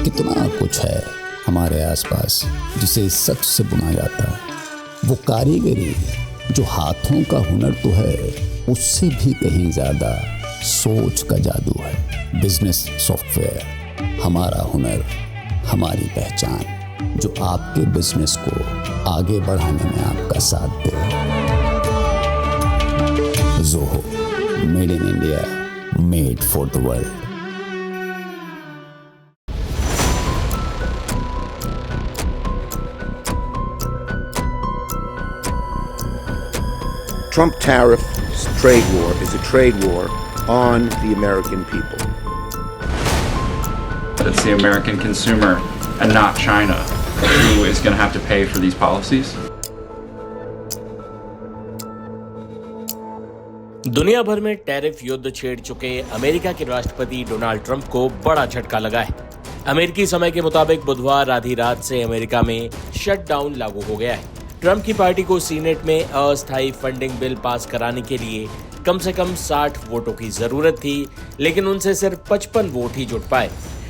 कितना कुछ है हमारे आसपास जिसे सच से बुना जाता है। वो कारीगरी जो हाथों का हुनर तो है, उससे भी कहीं ज़्यादा सोच का जादू है। बिजनेस सॉफ्टवेयर, हमारा हुनर, हमारी पहचान, जो आपके बिजनेस को आगे बढ़ाने में आपका साथ दे। Zoho, made in India, made for the world. Trump tariff trade war is a trade war on the American people. It's the American consumer and not China who is going to have to pay for these policies. दुनिया भर में tariff युद्ध छेड़ चुके America के राष्ट्रपति Donald Trump को बड़ा झटका लगा है। अमेरिकी समय के मुताबिक बुधवार आधी रात से अमेरिका में शटडाउन लागू हो गया है। ट्रंप की पार्टी को सीनेट में अस्थायी फंडिंग बिल पास कराने के लिए कम से कम 60 वोटों की जरूरत थी, लेकिन उनसे सिर्फ 55 वोट ही जुट पाए।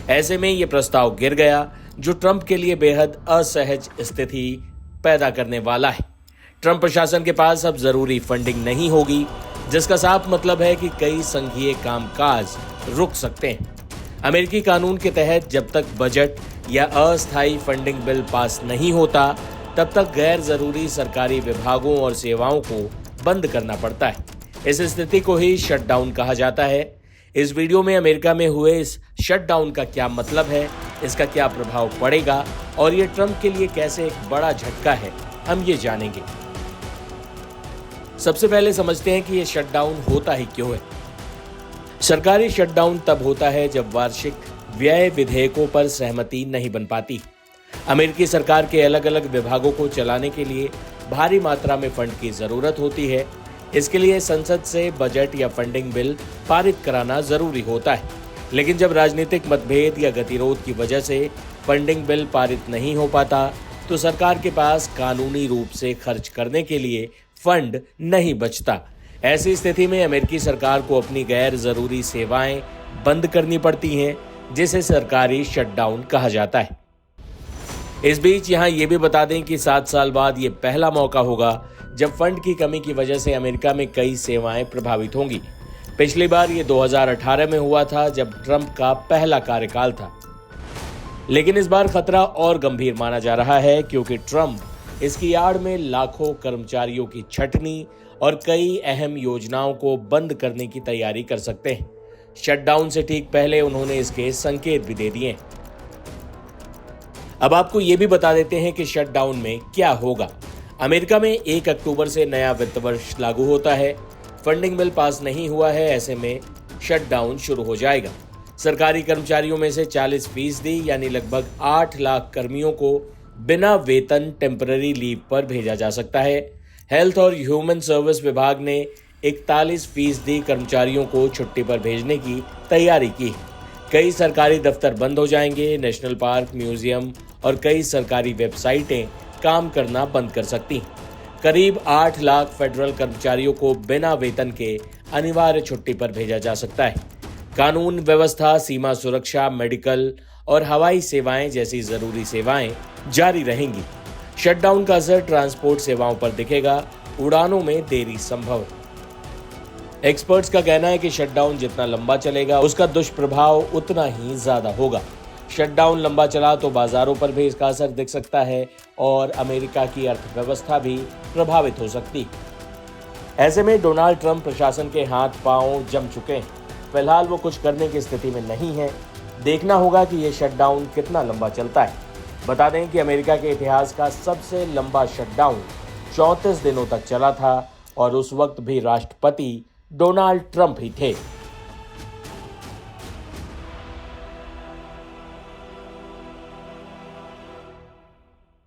ऐसे में ये प्रस्ताव गिर गया, जो ट्रंप के लिए बेहद असहज स्थिति पैदा करने वाला है। ट्रंप प्रशासन के पास अब जरूरी फंडिंग नहीं होगी, जिसका साफ मतलब है कि कई संघीय कामकाज रुक सकते हैं। अमेरिकी कानून के तहत जब तक बजट या अस्थायी फंडिंग बिल पास नहीं होता, तब तक गैर जरूरी सरकारी विभागों और सेवाओं को बंद करना पड़ता है। इस स्थिति को ही शटडाउन कहा जाता है। इस वीडियो में अमेरिका में हुए इस शटडाउन का क्या मतलब है, इसका क्या प्रभाव पड़ेगा और ये ट्रंप के लिए कैसे एक बड़ा झटका है, हम ये जानेंगे। सबसे पहले समझते हैं कि ये शटडाउन होता ही क्यों है। सरकारी शटडाउन तब होता है जब वार्षिक व्यय विधेयकों पर सहमति नहीं बन पाती। अमेरिकी सरकार के अलग अलग विभागों को चलाने के लिए भारी मात्रा में फंड की जरूरत होती है। इसके लिए संसद से बजट या फंडिंग बिल पारित कराना जरूरी होता है, लेकिन जब राजनीतिक मतभेद या गतिरोध की वजह से फंडिंग बिल पारित नहीं हो पाता, तो सरकार के पास कानूनी रूप से खर्च करने के लिए फंड नहीं बचता। ऐसी स्थिति में अमेरिकी सरकार को अपनी गैर जरूरी सेवाएं बंद करनी पड़ती हैं, जिसे सरकारी शटडाउन कहा जाता है। इस बीच यहाँ ये भी बता दें कि 7 साल बाद ये पहला मौका होगा जब फंड की कमी की वजह से अमेरिका में कई सेवाएं प्रभावित होंगी। पिछली बार ये 2018 में हुआ था, जब ट्रंप का पहला कार्यकाल था। लेकिन इस बार खतरा और गंभीर माना जा रहा है, क्योंकि ट्रंप इसकी आड़ में लाखों कर्मचारियों की छटनी और कई अहम योजनाओं को बंद करने की तैयारी कर सकते हैं। शटडाउन से ठीक पहले उन्होंने इसके संकेत भी दे दिए। अब आपको ये भी बता देते हैं कि शटडाउन में क्या होगा। अमेरिका में 1 अक्टूबर से नया वित्त वर्ष लागू होता है। फंडिंग बिल पास नहीं हुआ है, ऐसे में शटडाउन शुरू हो जाएगा। सरकारी कर्मचारियों में से 40% यानी लगभग 8 लाख कर्मियों को बिना वेतन टेम्पररी लीव पर भेजा जा सकता है। हेल्थ और ह्यूमन सर्विस विभाग ने 41% कर्मचारियों को छुट्टी पर भेजने की तैयारी की। कई सरकारी दफ्तर बंद हो जाएंगे। नेशनल पार्क, म्यूजियम और कई सरकारी वेबसाइटें काम करना बंद कर सकती हैं। करीब 8 लाख फेडरल कर्मचारियों को बिना वेतन के अनिवार्य छुट्टी पर भेजा जा सकता है। कानून व्यवस्था, सीमा सुरक्षा, मेडिकल और हवाई सेवाएं जैसी जरूरी सेवाएं जारी रहेंगी। शटडाउन का असर ट्रांसपोर्ट सेवाओं पर दिखेगा। उड़ानों में देरी संभव है। एक्सपर्ट्स का कहना है कि शटडाउन जितना लंबा चलेगा, उसका दुष्प्रभाव उतना ही ज्यादा होगा। शटडाउन लंबा चला तो बाजारों पर भी इसका असर दिख सकता है और अमेरिका की अर्थव्यवस्था भी प्रभावित हो सकती है। ऐसे में डोनाल्ड ट्रंप प्रशासन के हाथ पांव जम चुके हैं। फिलहाल वो कुछ करने की स्थिति में नहीं है। देखना होगा कि ये शटडाउन कितना लंबा चलता है। बता दें कि अमेरिका के इतिहास का सबसे लंबा शटडाउन 34 दिनों तक चला था और उस वक्त भी राष्ट्रपति डोनाल्ड ट्रंप ही थे।